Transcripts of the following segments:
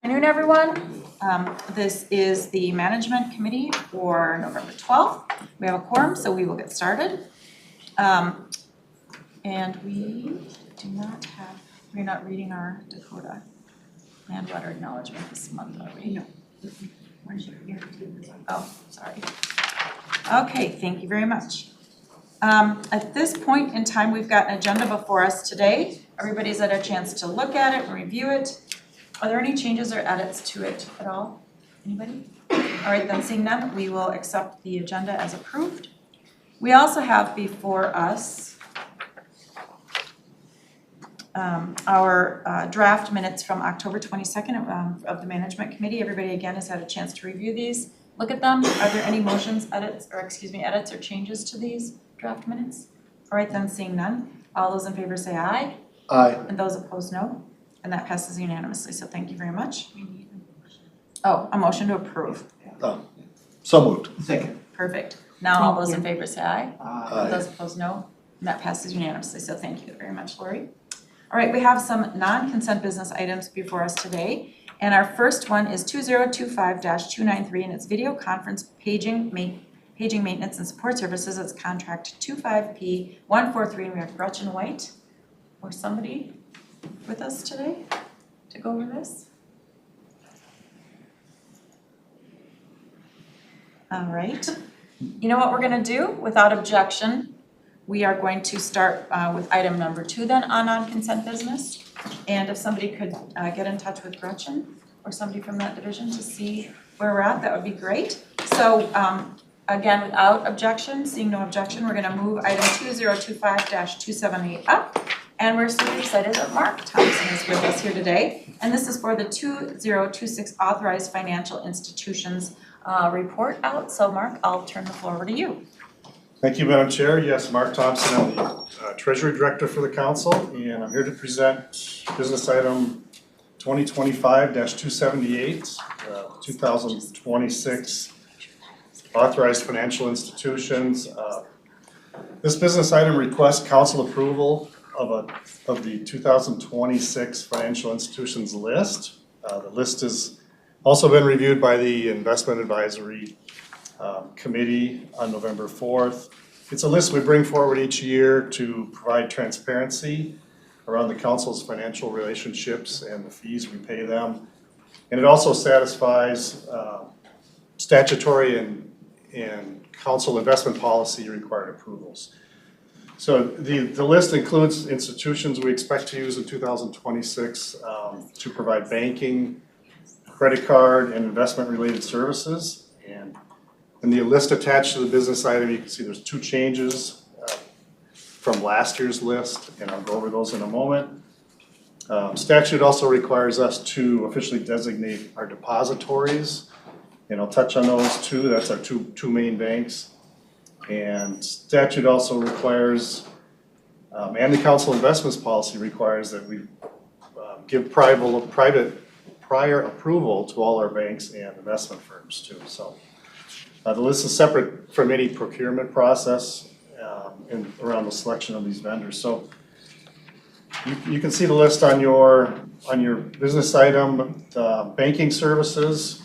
Afternoon, everyone. This is the Management Committee for November 12th. We have a quorum, so we will get started. And we do not have, we're not reading our Dakota land water acknowledgement this month, are we? No. Oh, sorry. Okay, thank you very much. At this point in time, we've got an agenda before us today. Everybody's had a chance to look at it and review it. Are there any changes or edits to it at all? Anybody? All right, then seeing none, we will accept the agenda as approved. We also have before us our draft minutes from October 22nd of the Management Committee. Everybody again has had a chance to review these. Look at them. Are there any motions, edits or changes to these draft minutes? All right, then seeing none. All those in favor say aye. Aye. And those opposed, no. And that passes unanimously, so thank you very much. Oh, a motion to approve. So moved. Second. Perfect. Now all those in favor say aye. Aye. Those opposed, no. And that passes unanimously, so thank you very much, Lori. All right, we have some non-consent business items before us today. And our first one is 2025-293, and it's video conference paging maintenance and support services. It's contract 25P143, and we have Gretchen White or somebody with us today to go over this. All right. You know what we're going to do? Without objection, we are going to start with item number 2 then on non-consent business. And if somebody could get in touch with Gretchen or somebody from that division to see where we're at, that would be great. So again, without objection, seeing no objection, we're going to move item 2025-278 up. And we're super excited that Mark Thompson is with us here today. And this is for the 2026 Authorized Financial Institutions report out. So Mark, I'll turn the floor over to you. Thank you, Madam Chair. Yes, Mark Thompson, I'm the Treasury Director for the Council, and I'm here to present business item 2025-278, 2026 Authorized Financial Institutions. This business item requests council approval of the 2026 financial institutions list. The list has also been reviewed by the Investment Advisory Committee on November 4th. It's a list we bring forward each year to provide transparency around the council's financial relationships and the fees we pay them. And it also satisfies statutory and council investment policy required approvals. So the list includes institutions we expect to use in 2026 to provide banking, credit card, and investment-related services. And in the list attached to the business item, you can see there's 2 changes from last year's list, and I'll go over those in a moment. Statute also requires us to officially designate our depositories, and I'll touch on those too. That's our two main banks. And statute also requires, and the council investments policy requires that we give prior approval to all our banks and investment firms too. So the list is separate from any procurement process around the selection of these vendors. So you can see the list on your business item. Banking services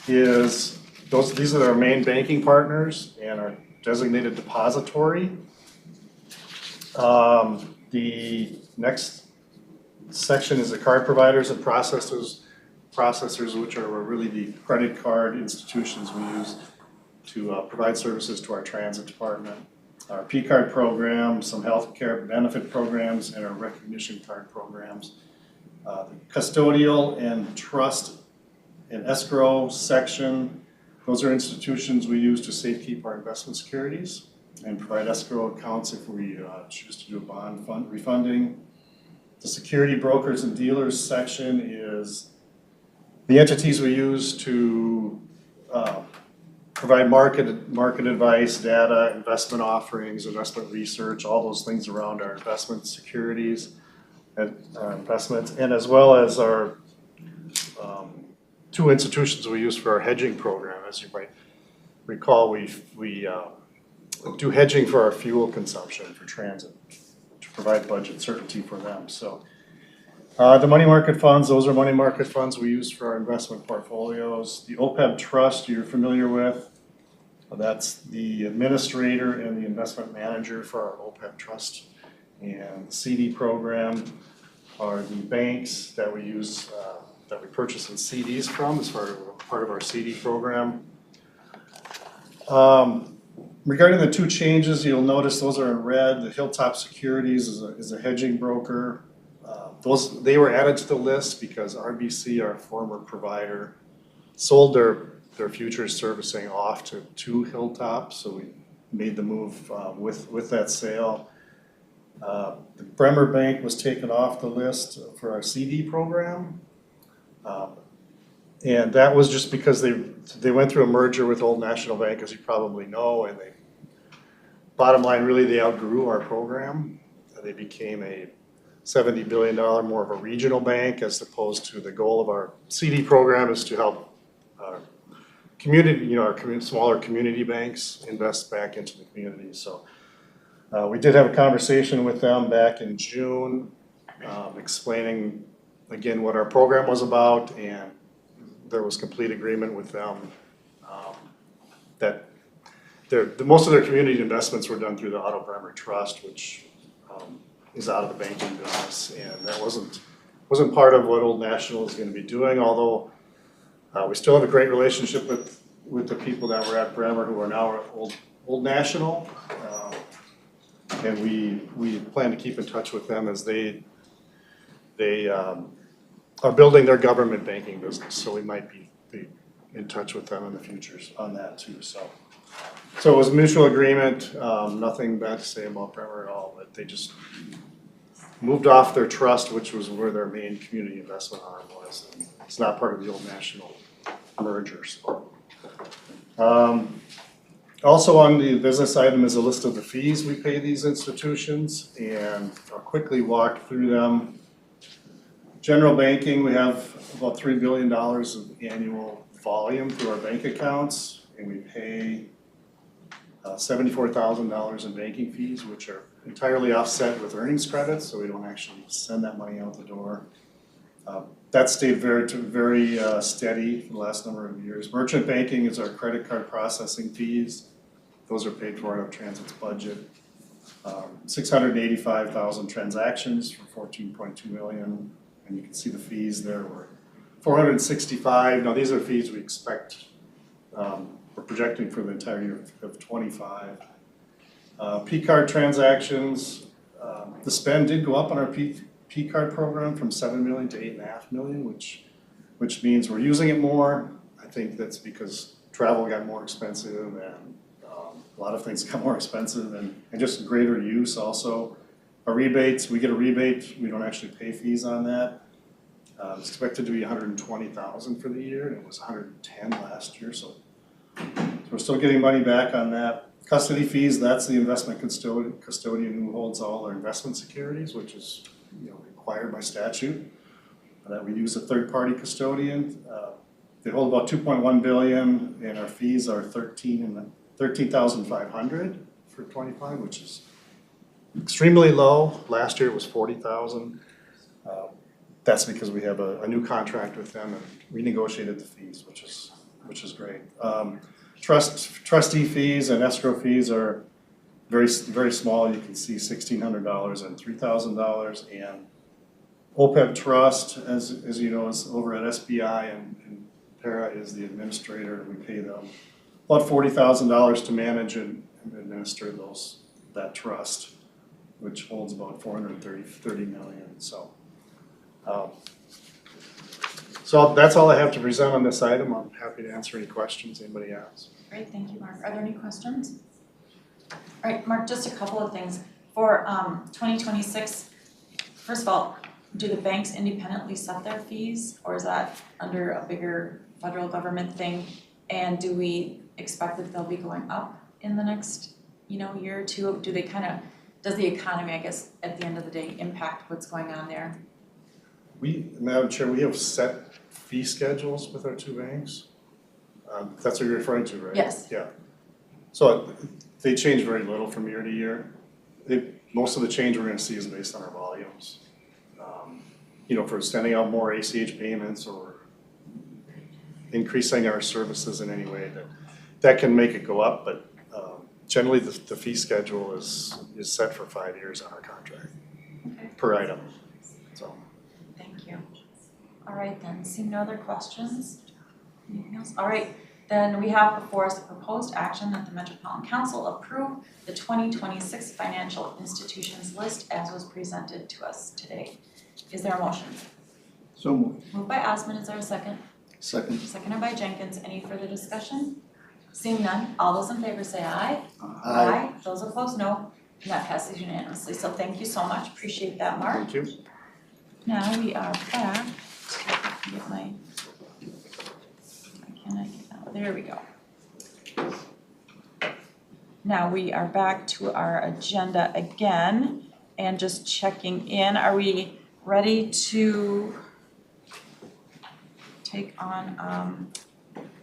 these are our main banking partners and our designated depository. The next section is the card providers and processors, which are really the credit card institutions we use to provide services to our transit department, our P-card program, some healthcare benefit programs, and our recognition card programs. The custodial and trust and escrow section, those are institutions we use to safekeep our investment securities and provide escrow accounts if we choose to do a bond refunding. The security brokers and dealers section is the entities we use to provide market advice, data, investment offerings, investment research, all those things around our investment securities and investments, and as well as our 2 institutions we use for our hedging program. As you might recall, we do hedging for our fuel consumption for transit to provide budget certainty for them. So The money market funds, those are money market funds we use for our investment portfolios. The OPEB trust you're familiar with, that's the administrator and the investment manager for our OPEB trust. And the CD program are the banks that we use, that we purchase in CDs from as part of our CD program. Regarding the two changes, you'll notice those are in red. The Hilltop Securities is a hedging broker. They were added to the list because RBC, our former provider, sold their futures servicing off to Hilltop, so we made the move with that sale. The Bremer Bank was taken off the list for our CD program. And that was just because they went through a merger with Old National Bank, as you probably know, and bottom line, really they outgrew our program. They became a $70 billion more of a regional bank, as opposed to the goal of our CD program is to help community, our smaller community banks invest back into the community. So we did have a conversation with them back in June, explaining again what our program was about, and there was complete agreement with them that most of their community investments were done through the Otto Bremer Trust, which is out of the banking business, and that wasn't part of what Old National is going to be doing. Although we still have a great relationship with the people that were at Bremer who are now at Old National, and we plan to keep in touch with them as they are building their government banking business. So we might be in touch with them in the future on that too. So it was a mutual agreement. Nothing bad to say about Bremer at all, but they just moved off their trust, which was where their main community investment arm was. And it's not part of the Old National merger. So. Also on the business item is a list of the fees we pay these institutions, and I'll quickly walk through them. General banking, we have about $3 billion of annual volume through our bank accounts, and we pay $74,000 in banking fees, which are entirely offset with earnings credits, so we don't actually send that money out the door. That stayed very steady for the last number of years. Merchant banking is our credit card processing fees. Those are paid for out of Transit's budget. 685,000 transactions for 14.2 million, and you can see the fees there were 465. Now these are fees we expect. We're projecting for the entire year of 25. P-card transactions, the spend did go up on our P-card program from 7 million to 8.5 million, which means we're using it more. I think that's because travel got more expensive, and a lot of things got more expensive, and just greater use also. Our rebates, we get a rebate, we don't actually pay fees on that. It's expected to be 120,000 for the year, and it was 110 last year, so we're still getting money back on that. Custody fees, that's the investment custodian who holds all our investment securities, which is required by statute. That we use a third-party custodian. They hold about 2.1 billion, and our fees are 13,500 for 25, which is extremely low. Last year it was 40,000. That's because we have a new contract with them and renegotiated the fees, which is great. Trustee fees and escrow fees are very small. You can see $1,600 and $3,000, and OPEB trust, as you know, is over at SBI, and Para is the administrator. We pay them about $40,000 to manage and administer that trust, which holds about 30 million. So that's all I have to present on this item. I'm happy to answer any questions anybody has. Great, thank you, Mark. Are there any questions? All right, Mark, just a couple of things. For 2026, first of all, do the banks independently set their fees, or is that under a bigger federal government thing? And do we expect that they'll be going up in the next year or two? Does the economy, I guess, at the end of the day, impact what's going on there? Madam Chair, we have set fee schedules with our two banks. That's what you're referring to, right? Yes. Yeah. So they change very little from year to year. Most of the change we're going to see is based on our volumes. for sending out more ACH payments or increasing our services in any way, that can make it go up, but generally the fee schedule is set for 5 years on our contract Okay, per item, so. thank you. All right then, seeing no other questions? Anything else? All right, then we have before us a proposed action that the Metropolitan Council approve the 2026 financial institutions list as was presented to us today. Is there a motion? So moved. Moved by Osmond, is there a second? Second. Seconded by Jenkins, any further discussion? Seeing none, all those in favor say aye. Aye. Those opposed, no, and that passes unanimously, so thank you so much, appreciate that, Mark. Thank you. Now we are back to get my, can I get that, there we go. Now we are back to our agenda again and just checking in, are we ready to take on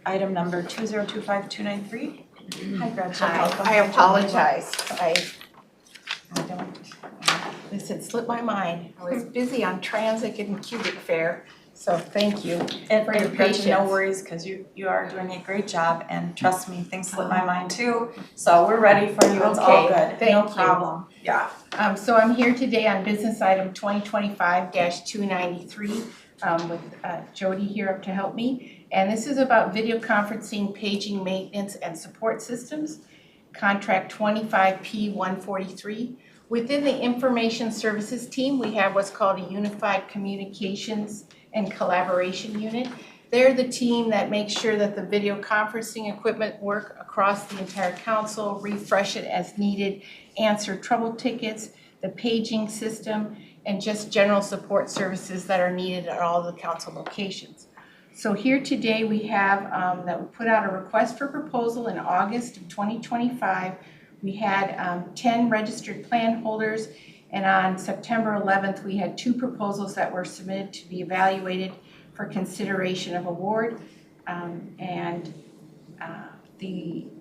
item number 2025293? Hi Gretchen. welcome. I apologize. I don't. This had slipped my mind. I was busy on transit and cubic fair, so thank you. And For your Gretchen, no patience. worries, because you are doing a great job, and trust me, things slip my mind too. So we're ready for you, it's all Okay, good, thank no you. problem, yeah. So I'm here today on business item 2025-293 with Jody here up to help me. And this is about video conferencing, paging, maintenance, and support systems, contract 25P143. Within the information services team, we have what's called a unified communications and collaboration unit. They're the team that makes sure that the video conferencing equipment work across the entire council, refresh it as needed, answer trouble tickets, the paging system, and just general support services that are needed at all the council locations. So here today we have that we put out a request for proposal in August of 2025. We had 10 registered plan holders, and on September 11th we had 2 proposals that were submitted to be evaluated for consideration of award. We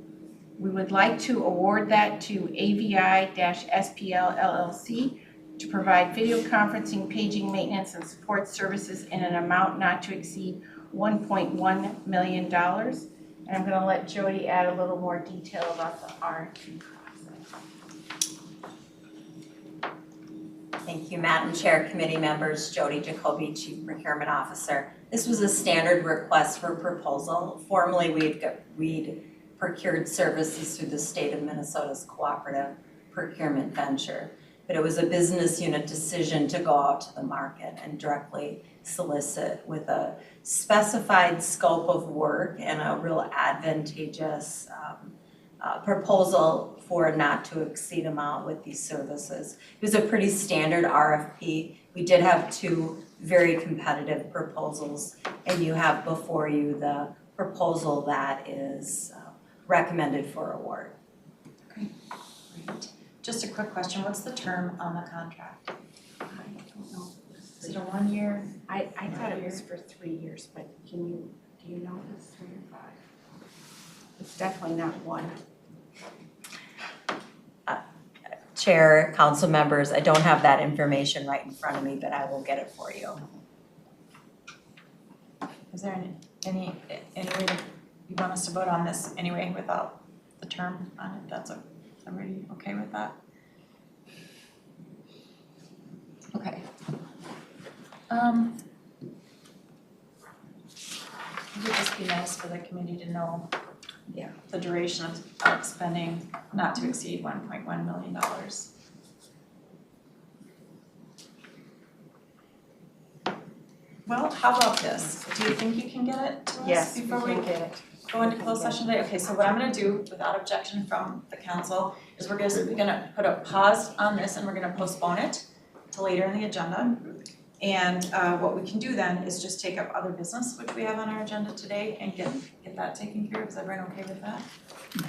would like to award that to AVI-SPL LLC to provide video conferencing, paging, maintenance, and support services in an amount not to exceed $1.1 million. And I'm going to let Jody add a little more detail about the RFP process. Thank you, Madam Chair, committee members, Jody Jacoby, Chief Procurement Officer. This was a standard request for proposal. Formerly, we'd procured services through the state of Minnesota's cooperative procurement venture. But it was a business unit decision to go out to the market and directly solicit with a specified scope of work and a real advantageous proposal for a not to exceed amount with these services. It was a pretty standard RFP. We did have 2 very competitive proposals, and you have before you the proposal that is recommended for award. Okay, great. Just a quick question, what's the term on the contract? I don't know. Is it a 1 year? I thought it was for 3 years, but do you know if it's 3 or 5? It's definitely not 1. Chair, council members, I don't have that information right in front of me, but I will get it for you. Is there any way that you want us to vote on this anyway without the term on it? Is everybody okay with that? Okay. It would just be nice for the committee to know the duration of spending not to exceed $1.1 million. Well, how about this? Do you think you can get it to us Yes, before we we can get it. go into closed session today? Okay, so what I'm gonna do, without objection from the council, is we're gonna put a pause on this and we're gonna postpone it to later in the agenda. And what we can do then is just take up other business, which we have on our agenda today, and get that taken care of. Is everyone okay with that?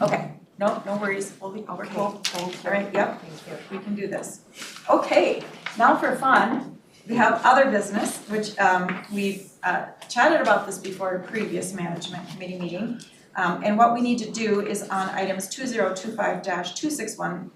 Okay, no worries, we're cool. Thank you. All right, yep, we can do this. Okay, now for fun, we have other business, which we've chatted about this before at a previous management committee meeting. And what we need to do is on items 2025-261,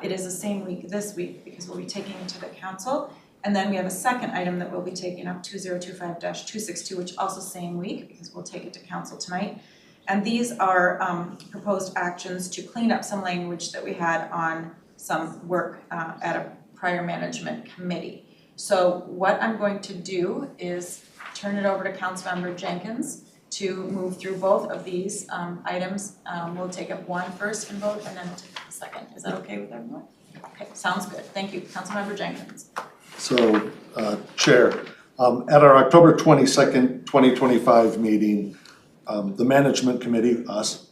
it is the same week this week because we'll be taking it to the council. And then we have a second item that we'll be taking up, 2025-262, which also same week, because we'll take it to council tonight. And these are proposed actions to clean up some language that we had on some work at a prior management committee. So what I'm going to do is turn it over to Councilmember Jenkins to move through both of these items. We'll take up one first and vote, and then we'll take the second. Is that okay with everyone? Okay, sounds good. Thank you. Councilmember Jenkins. So, Chair, at our October 22nd, 2025 meeting, the Management Committee, us,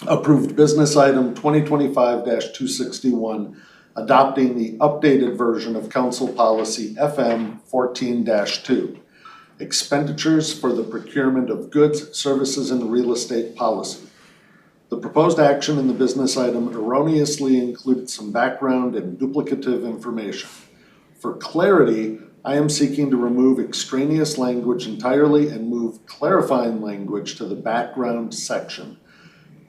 approved business item 2025-261, adopting the updated version of Council Policy FM 14-2, expenditures for the procurement of goods, services, and real estate policy. The proposed action in the business item erroneously included some background and duplicative information. For clarity, I am seeking to remove extraneous language entirely and move clarifying language to the background section.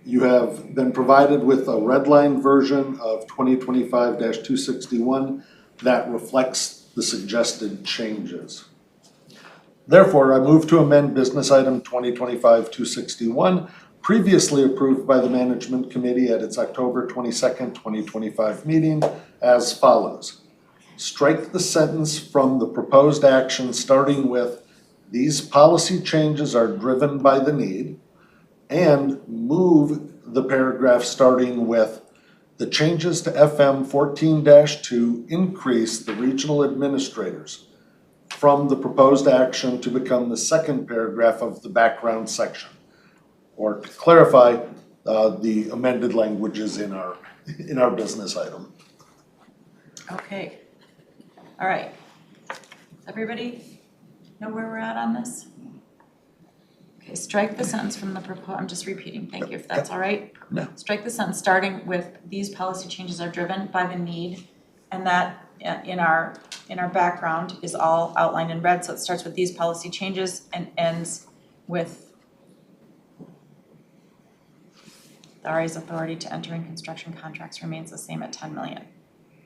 You have been provided with a redlined version of 2025-261 that reflects the suggested changes. Therefore, I move to amend business item 2025-261, previously approved by the Management Committee at its October 22nd, 2025 meeting as follows. Strike the sentence from the proposed action starting with, "These policy changes are driven by the need," and move the paragraph starting with, "The changes to FM 14-2 increase the regional administrators," from the proposed action to become the second paragraph of the background section. Or to clarify, the amended languages in our business item. Okay. All right. Everybody know where we're at on this? Okay, strike the sentence from the I'm just repeating, thank you, if that's all right. Yeah. Strike the sentence starting with, "These policy changes are driven by the need," and that in our background is all outlined in red, so it starts with "these policy changes" and ends with the RA's authority to enter in construction contracts remains the same at 10 million.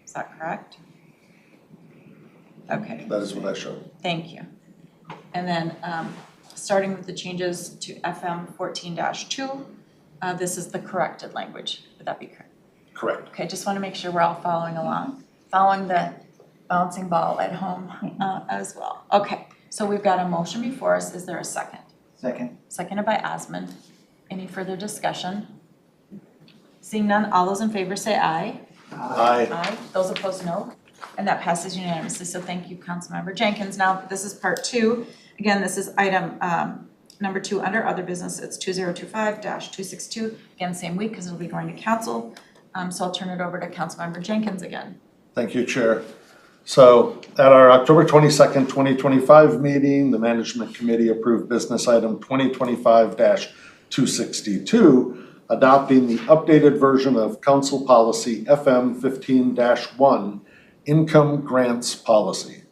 Is that correct? Okay. That is what I showed. Thank you. And then, starting with the changes to FM 14-2, this is the corrected language. Would that be correct? Correct. Okay, just want to make sure we're all following along, following the bouncing ball at home as well. Okay, so we've got a motion before us. Is there a second? Second. Seconded by Osmond. Any further discussion? Seeing none, all those in favor say aye. Aye. Aye. Those opposed, no. And that passes unanimously, so thank you, Councilmember Jenkins. Now, this is part two. Again, this is item number 2 under other business. It's 2025-262. Again, same week, because it'll be going to council. So I'll turn it over to Councilmember Jenkins again. Thank you, Chair. So at our October 22nd, 2025 meeting, the Management Committee approved business item 2025-262, adopting the updated version of Council Policy FM 15-1, Income Grants Policy.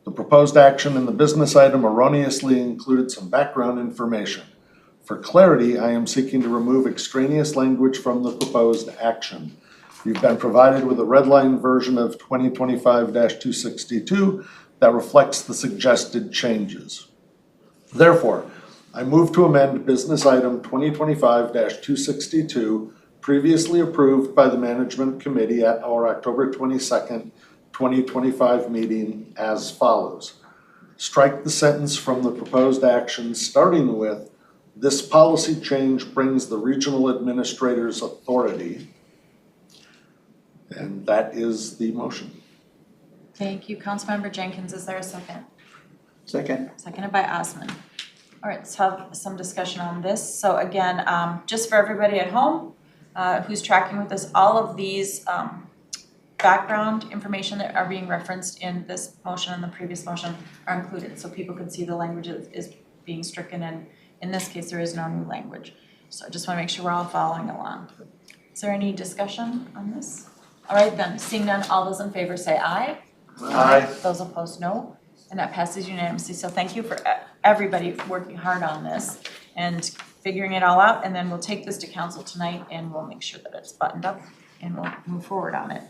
The proposed action in the business item erroneously included some background information. For clarity, I am seeking to remove extraneous language from the proposed action. You've been provided with a redline version of 2025-262 that reflects the suggested changes. Therefore, I move to amend business item 2025-262, previously approved by the Management Committee at our October 22nd, 2025 meeting as follows. Strike the sentence from the proposed action starting with, "This policy change brings the regional administrator's authority." And that is the motion. Thank you, Councilmember Jenkins. Is there a second? Second. Seconded by Osmond. All right, let's have some discussion on this. So again, just for everybody at home who's tracking with us, all of these background information that are being referenced in this motion and the previous motion are included, so people can see the language is being stricken, and in this case, there is no new language. So I just want to make sure we're all following along. Is there any discussion on this? All right then, seeing none, all those in favor say aye. Aye. Those opposed, no. And that passes unanimously. So thank you for everybody working hard on this and figuring it all out. And then we'll take this to council tonight and we'll make sure that it's buttoned up and we'll move forward on it.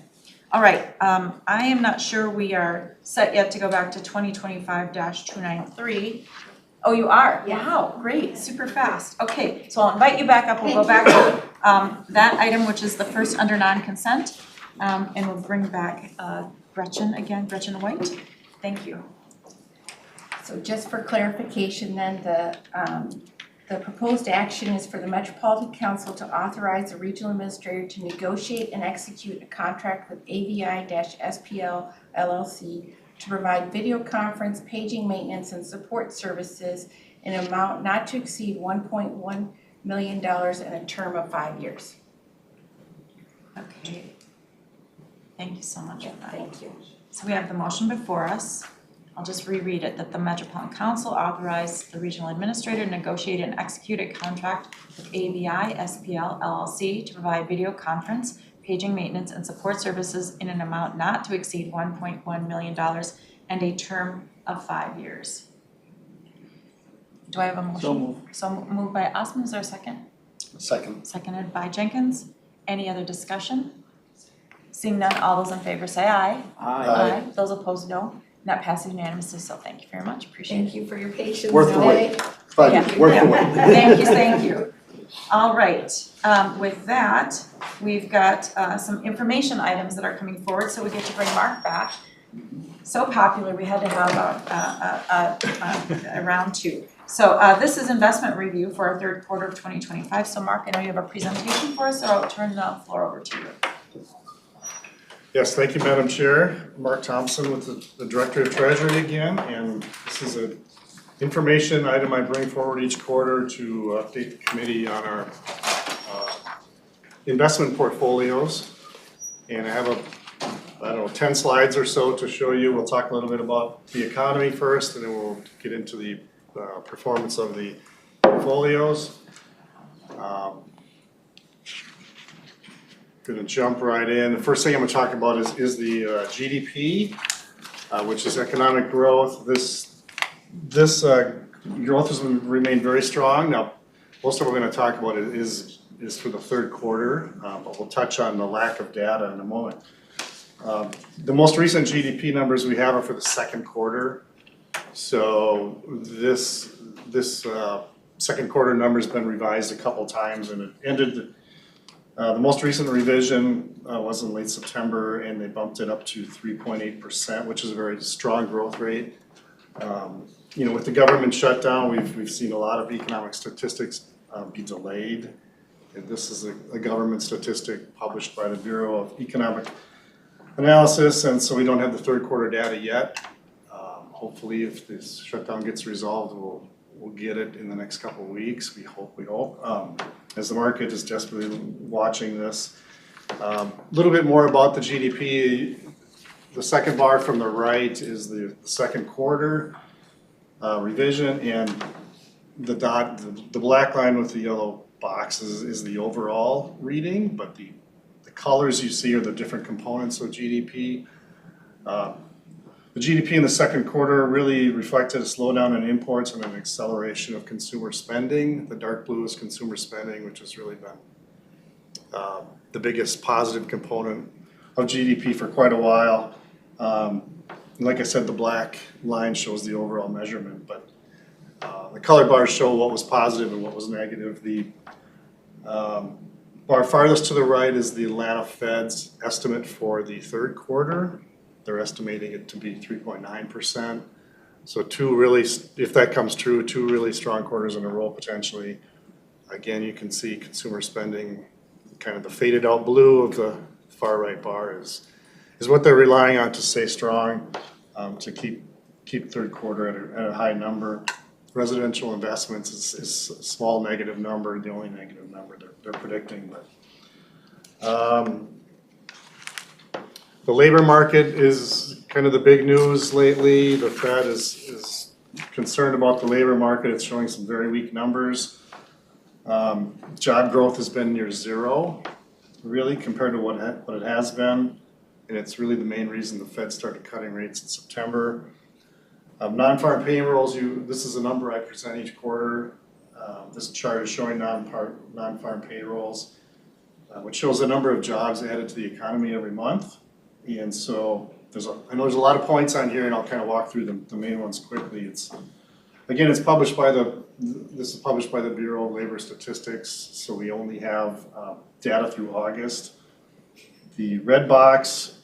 All right, I am not sure we are set yet to go back to 2025-293. Oh, you are? Yeah. Wow, great, super fast. Okay, so I'll invite you back up. We'll go back to that item, which is the first under non-consent. And we'll bring back Gretchen White. Thank you. So just for clarification then, the proposed action is for the Metropolitan Council to authorize the regional administrator to negotiate and execute a contract with AVI-SPL LLC to provide video conference, paging maintenance, and support services in an amount not to exceed $1.1 million in a term of 5 years. Okay. Thank you so much for that. Thank you. So we have the motion before us. I'll just reread it, that the Metropolitan Council authorize the regional administrator to negotiate and execute a contract with AVI SPL LLC to provide video conference, paging maintenance, and support services in an amount not to exceed $1.1 million and a term of 5 years. Do I have a motion? So moved. So moved by Osman, is there a second? Second. Seconded by Jenkins. Any other discussion? Seeing none, all those in favor say aye. Aye. Those opposed, no. That passes unanimously, so thank you very much, appreciate it. Thank you for your patience. Worth the wait. 5 years, worth the wait. Thank you. All right, with that, we've got some information items that are coming forward, so we get to bring Mark back. So popular, we had to have a round two. So this is investment review for our third quarter of 2025. So Mark, I know you have a presentation for us, so I'll turn the floor over to you. Yes, thank you, Madam Chair. Mark Thompson with the Director of Treasury again, and this is an information item I bring forward each quarter to update the committee on our investment portfolios. And I have 10 slides or so to show you. We'll talk a little bit about the economy first, and then we'll get into the performance of the portfolios. Gonna jump right in. The first thing I'm gonna talk about is the GDP, which is economic growth. This growth has remained very strong. Now, most of what we're gonna talk about is for the third quarter, but we'll touch on the lack of data in a moment. The most recent GDP numbers we have are for the second quarter. So this second quarter number's been revised a couple times, and it ended. The most recent revision was in late September, and they bumped it up to 3.8%, which is a very strong growth rate. With the government shutdown, we've seen a lot of economic statistics be delayed. And this is a government statistic published by the Bureau of Economic Analysis, and so we don't have the third quarter data yet. Hopefully, if this shutdown gets resolved, we'll get it in the next couple of weeks. We hope. As the market is desperately watching this. A little bit more about the GDP. The second bar from the right is the second quarter revision, and the black line with the yellow box is the overall reading, but the colors you see are the different components of GDP. The GDP in the second quarter really reflected a slowdown in imports and an acceleration of consumer spending. The dark blue is consumer spending, which has really been the biggest positive component of GDP for quite a while. Like I said, the black line shows the overall measurement, but the color bars show what was positive and what was negative. The bar farthest to the right is the Atlanta Fed's estimate for the third quarter. They're estimating it to be 3.9%. So if that comes true, two really strong quarters in a row potentially. Again, you can see consumer spending, kind of the faded out blue of the far right bar is what they're relying on to stay strong, to keep third quarter at a high number. Residential investments is a small negative number, the only negative number they're predicting, but. The labor market is kind of the big news lately. The Fed is concerned about the labor market. It's showing some very weak numbers. Job growth has been near zero, really, compared to what it has been. And it's really the main reason the Fed started cutting rates in September. Non-farm payrolls, this is a number I present each quarter. This chart is showing non-farm payrolls, which shows the number of jobs added to the economy every month. And so I know there's a lot of points on here and I'll kind of walk through the main ones quickly. This is published by the Bureau of Labor Statistics, so we only have data through August. The red box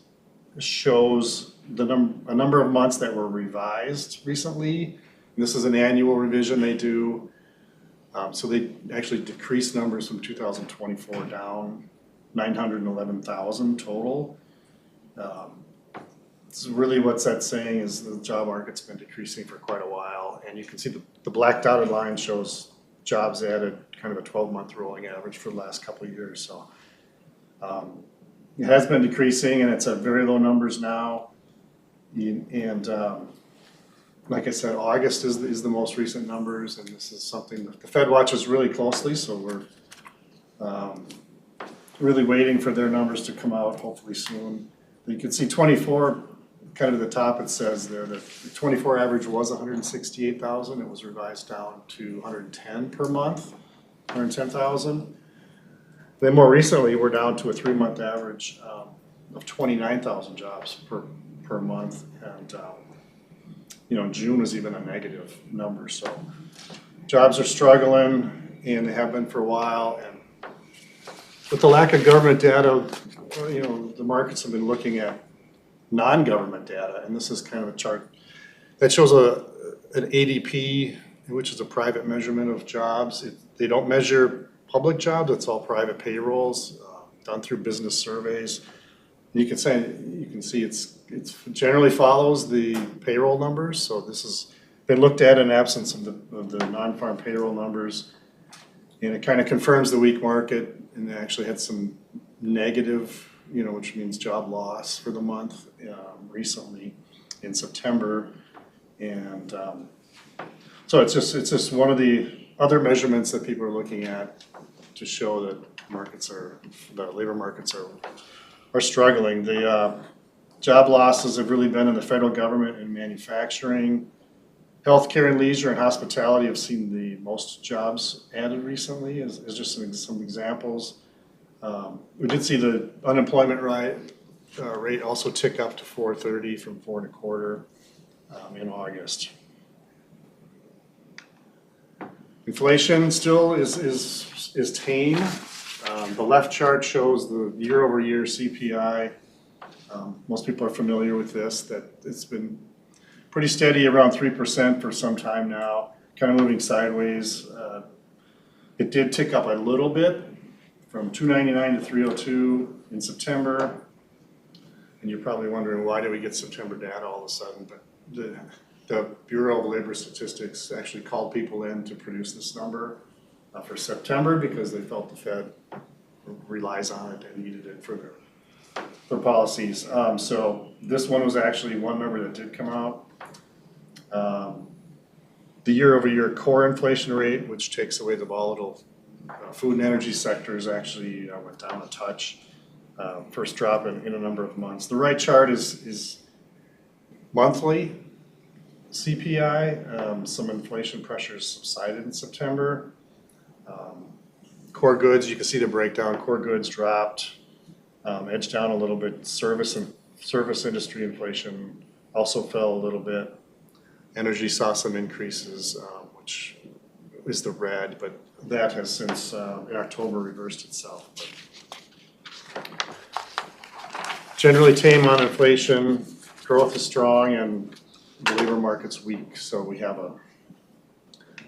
shows a number of months that were revised recently. And this is an annual revision they do. So they actually decreased numbers from 2024 down 911,000 total. This is really what's that saying is the job market's been decreasing for quite a while. And you can see the black dotted line shows jobs added, kind of a 12-month rolling average for the last couple of years. So it has been decreasing and it's at very low numbers now. And like I said, August is the most recent numbers, and this is something that the Fed watches really closely, so we're really waiting for their numbers to come out hopefully soon. You can see 24, kind of at the top it says there that the 24 average was 168,000. It was revised down to 110 per month, 110,000. Then more recently, we're down to a 3-month average of 29,000 jobs per month, and June was even a negative number. So jobs are struggling, and they have been for a while. And with the lack of government data, the markets have been looking at non-government data, and this is kind of a chart that shows an ADP, which is a private measurement of jobs. They don't measure public jobs; it's all private payrolls done through business surveys. You can see it generally follows the payroll numbers. So this has been looked at in absence of the non-farm payroll numbers, and it kind of confirms the weak market. And they actually had some negative, which means job loss for the month recently in September, and so it's just one of the other measurements that people are looking at to show that the labor markets are struggling. The job losses have really been in the federal government and manufacturing. Healthcare and leisure and hospitality have seen the most jobs added recently, as just some examples. We did see the unemployment rate also tick up to 4.30 from 4.25 in August. Inflation still is tame. The left chart shows the year-over-year CPI. Most people are familiar with this, that it's been pretty steady around 3% for some time now, kind of moving sideways. It did tick up a little bit from 299 to 302 in September. And you're probably wondering, why did we get September data all of a sudden? But the Bureau of Labor Statistics actually called people in to produce this number for September because they felt the Fed relies on it and needed it for their policies. So this one was actually one number that did come out. The year-over-year core inflation rate, which takes away the volatile food and energy sectors, actually went down a touch. First drop in a number of months. The right chart is monthly CPI. Some inflation pressures subsided in September. Core goods, you can see the breakdown. Core goods dropped, edged down a little bit. Service industry inflation also fell a little bit. Energy saw some increases, which is the red, but that has since in October reversed itself. Generally tame on inflation, growth is strong, and the labor market's weak. So we have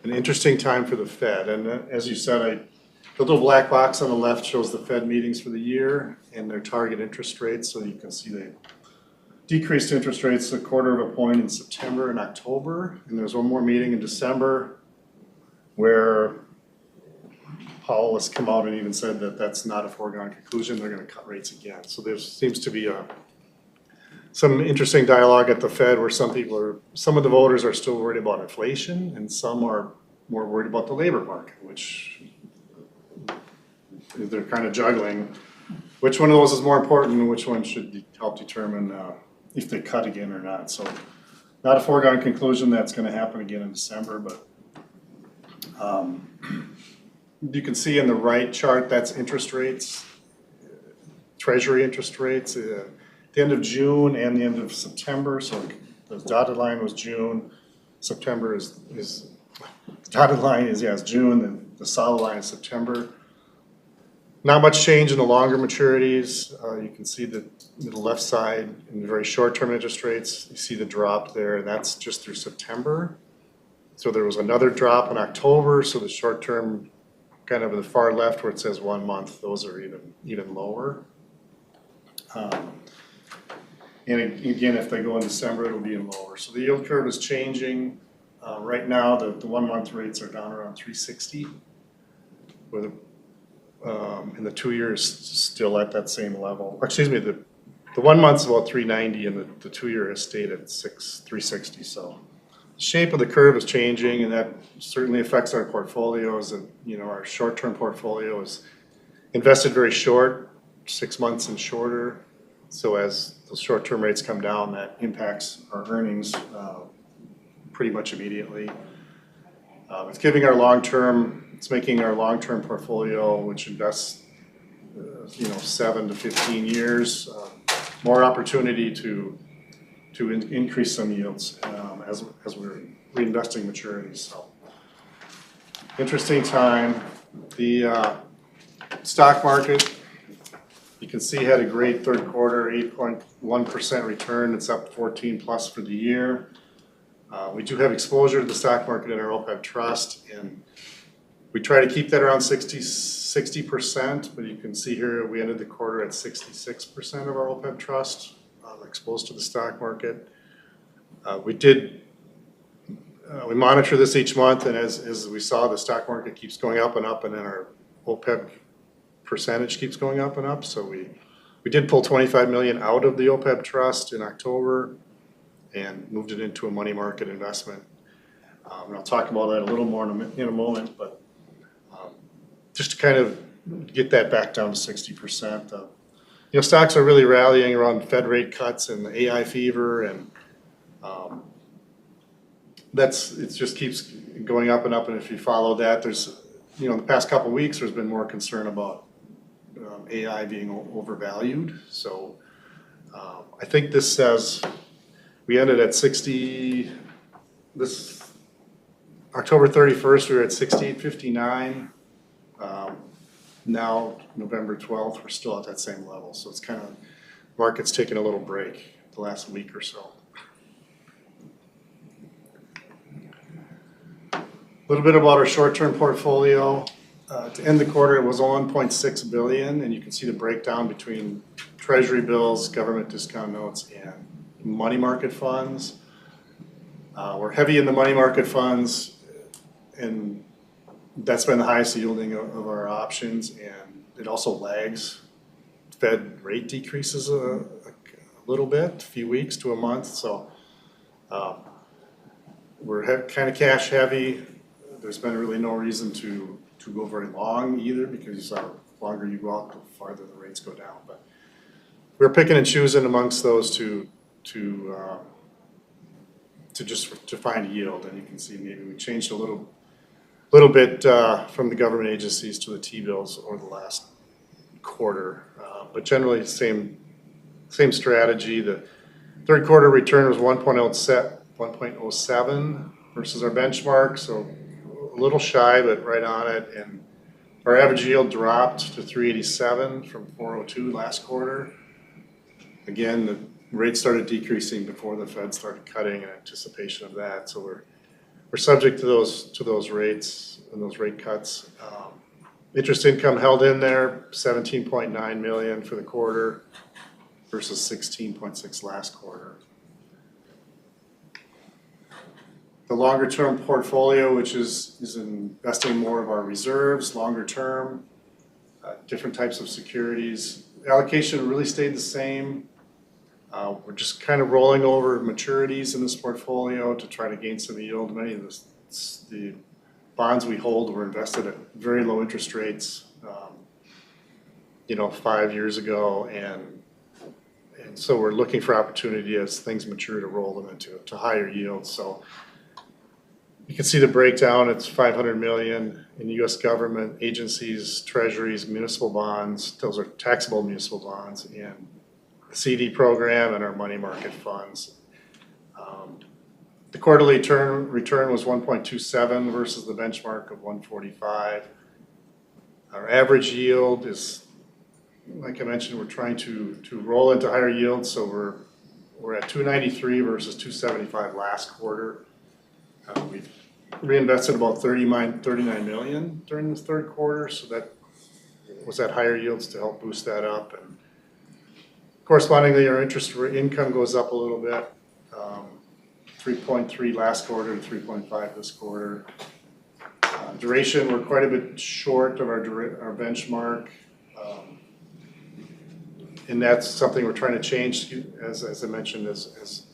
an interesting time for the Fed. And as you said, the little black box on the left shows the Fed meetings for the year and their target interest rates. So you can see they decreased interest rates 1/4 point in September and October. And there's one more meeting in December where Powell has come out and even said that that's not a foregone conclusion. They're going to cut rates again. So there seems to be some interesting dialogue at the Fed where some of the voters are still worried about inflation and some are more worried about the labor market, which they're kind of juggling. Which one of those is more important and which one should help determine if they cut again or not. So not a foregone conclusion that's going to happen again in December, but you can see in the right chart, that's interest rates, treasury interest rates. the end of June and the end of September, so the dotted line was June. September is the dotted line is June, and the solid line is September. Not much change in the longer maturities. You can see the left side in the very short-term interest rates. You see the drop there, and that's just through September. So there was another drop in October, so the short-term, kind of in the far left where it says 1 month, those are even lower. And again, if they go in December, it'll be even lower. So the yield curve is changing. Right now, the 1 month rates are down around 360, with and the 2 years still at that same level. Excuse me, the 1 month's about 390 and the 2 year has stayed at 360. So the shape of the curve is changing, and that certainly affects our portfolios. And our short-term portfolio is invested very short, 6 months and shorter. So as the short-term rates come down, that impacts our earnings pretty much immediately. It's making our long-term portfolio, which invests 7 to 15 years, more opportunity to increase some yields as we're reinvesting maturities. So interesting time. The stock market, you can see, had a great third quarter, 8.1% return. It's up 14 plus for the year. We do have exposure to the stock market in our OPEB trust, and we try to keep that around 60%, but you can see here we ended the quarter at 66% of our OPEB trust exposed to the stock market. We monitor this each month, and as we saw, the stock market keeps going up, and then our OPEB percentage keeps going up and up. So we did pull $25 million out of the OPEB trust in October and moved it into a money market investment. And I'll talk about that a little more in a moment, but just to kind of get that back down to 60%. Stocks are really rallying around Fed rate cuts and the AI fever, and it just keeps going up and up. And if you follow that, there's in the past couple of weeks, there's been more concern about AI being overvalued. So I think this says we ended at 60. This October 31st, we were at 68.59. Now November 12th, we're still at that same level. So it's kind of, market's taking a little break the last week or so. A little bit about our short-term portfolio. To end the quarter, it was 1.6 billion, and you can see the breakdown between treasury bills, government discount notes, and money market funds. We're heavy in the money market funds, and that's been the highest yielding of our options, and it also lags Fed rate decreases a little bit, a few weeks to a month. So we're kind of cash heavy. There's been really no reason to go very long either, because the longer you go out, the farther the rates go down. But we're picking and choosing amongst those to find yield. And you can see maybe we changed a little bit from the government agencies to the T-bills over the last quarter, but generally same strategy. The third quarter return was 1.07 versus our benchmark, so a little shy, but right on it. And our average yield dropped to 387 from 402 last quarter. Again, the rates started decreasing before the Fed started cutting in anticipation of that. So we're subject to those rates and those rate cuts. Interest income held in there, 17.9 million for the quarter versus 16.6 last quarter. The longer term portfolio, which is investing more of our reserves, longer term, different types of securities. Allocation really stayed the same. We're just kind of rolling over maturities in this portfolio to try to gain some yield. Many of the bonds we hold were invested at very low interest rates, 5 years ago, and so we're looking for opportunity as things mature to roll them into higher yields. So you can see the breakdown. It's 500 million in U.S. government agencies, treasuries, municipal bonds. Those are taxable municipal bonds, and CD program and our money market funds. The quarterly return was 1.27 versus the benchmark of 145. Our average yield is, like I mentioned, we're trying to roll into higher yields, so we're at 293 versus 275 last quarter. We've reinvested about 39 million during the third quarter, so that was at higher yields to help boost that up. And correspondingly, our interest rate income goes up a little bit. 3.3 last quarter to 3.5 this quarter. Duration, we're quite a bit short of our benchmark. And that's something we're trying to change, as I mentioned, as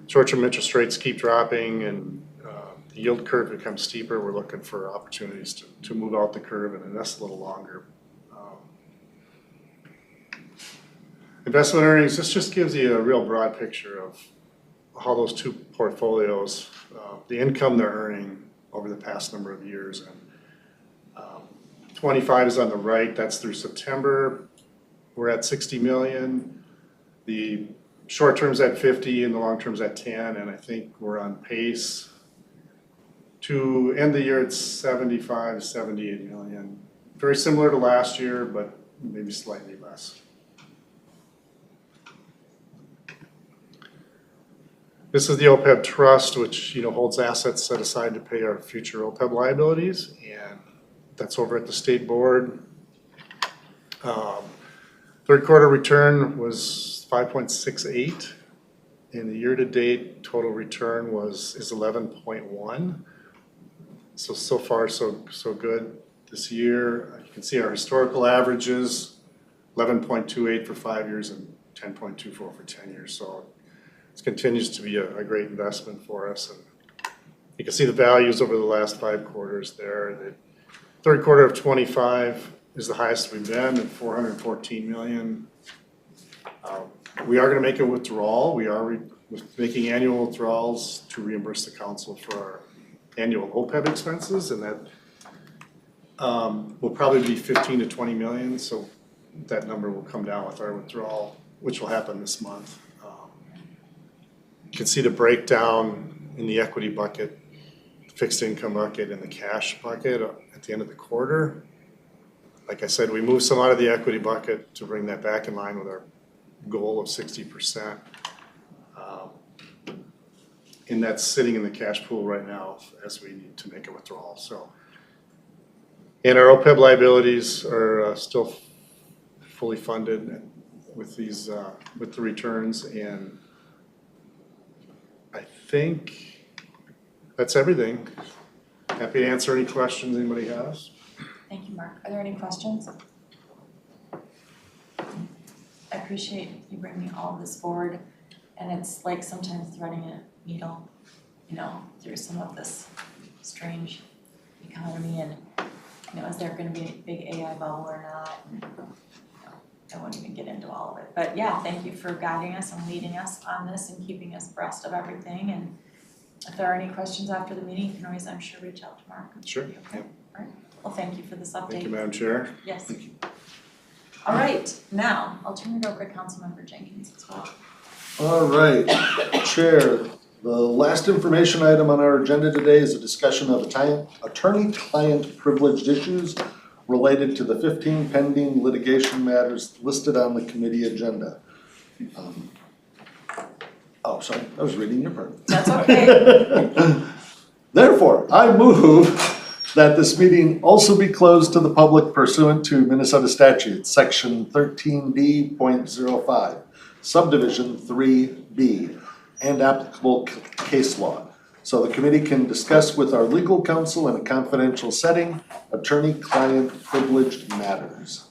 short-term interest rates keep dropping and the yield curve becomes steeper, we're looking for opportunities to move out the curve and invest a little longer. Investment earnings, this just gives you a real broad picture of how those two portfolios, the income they're earning over the past number of years. And 25 is on the right, that's through September. We're at 60 million. The short term's at 50 and the long term's at 10, and I think we're on pace to end the year at 75, 78 million. Very similar to last year, but maybe slightly less. This is the OPEB trust, which holds assets set aside to pay our future OPEB liabilities, and that's over at the state board. Third quarter return was 5.68, and the year-to-date total return is 11.1. So far so good this year. You can see our historical averages, 11.28 for 5 years and 10.24 for 10 years. So it continues to be a great investment for us. And you can see the values over the last 5 quarters there. The third quarter of 25 is the highest we've been at 414 million. We are going to make a withdrawal. We are making annual withdrawals to reimburse the council for our annual OPEB expenses, and that will probably be 15 to 20 million. So that number will come down with our withdrawal, which will happen this month. You can see the breakdown in the equity bucket, fixed income bucket, and the cash bucket at the end of the quarter. Like I said, we moved some out of the equity bucket to bring that back in line with our goal of 60%. And that's sitting in the cash pool right now as we need to make a withdrawal. So, and our OPEB liabilities are still fully funded with these with the returns, and I think that's everything. Happy to answer any questions anybody has. Thank you, Mark. Are there any questions? I appreciate you bringing all of this forward, and it's like sometimes threading a needle, through some of this strange economy, and is there going to be a big AI bubble or not? And, I won't even get into all of it, but yeah, thank you for guiding us and leading us on this and keeping us abreast of everything. And if there are any questions after the meeting, you can always, I'm sure, reach out to Mark. Sure. Okay. All right. Well, thank you for this update. Thank you, Madam Chair. Yes. All right, now I'll turn it over to Councilmember Jenkins as well. All right, Chair, the last information item on our agenda today is a discussion of attorney-client privileged issues related to the 15 pending litigation matters listed on the committee agenda. Oh, sorry, I was reading your part. That's okay. Therefore, I move that this meeting also be closed to the public pursuant to Minnesota statute, section 13D.05, subdivision 3B, and applicable case law. So the committee can discuss with our legal counsel in a confidential setting, attorney-client privileged matters.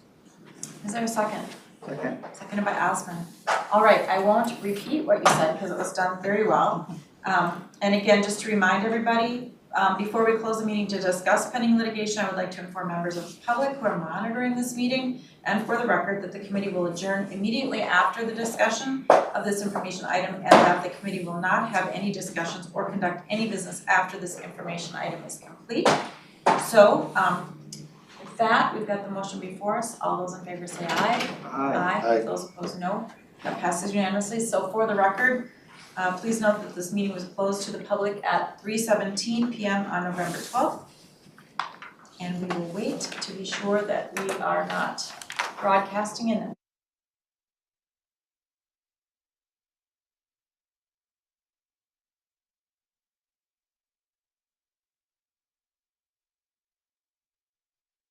Is there a second? Second. Seconded by Osmond. All right, I won't repeat what you said because it was done very well. And again, just to remind everybody, before we close the meeting to discuss pending litigation, I would like to inform members of the public who are monitoring this meeting and for the record that the committee will adjourn immediately after the discussion of this information item, and that the committee will not have any discussions or conduct any business after this information item is complete. So, with that, we've got the motion before us. All those in favor say aye. Aye. Aye. Those opposed, no. That passes unanimously. So for the record, please note that this meeting was closed to the public at 3:17 PM on November 12th. And we will wait to be sure that we are not broadcasting in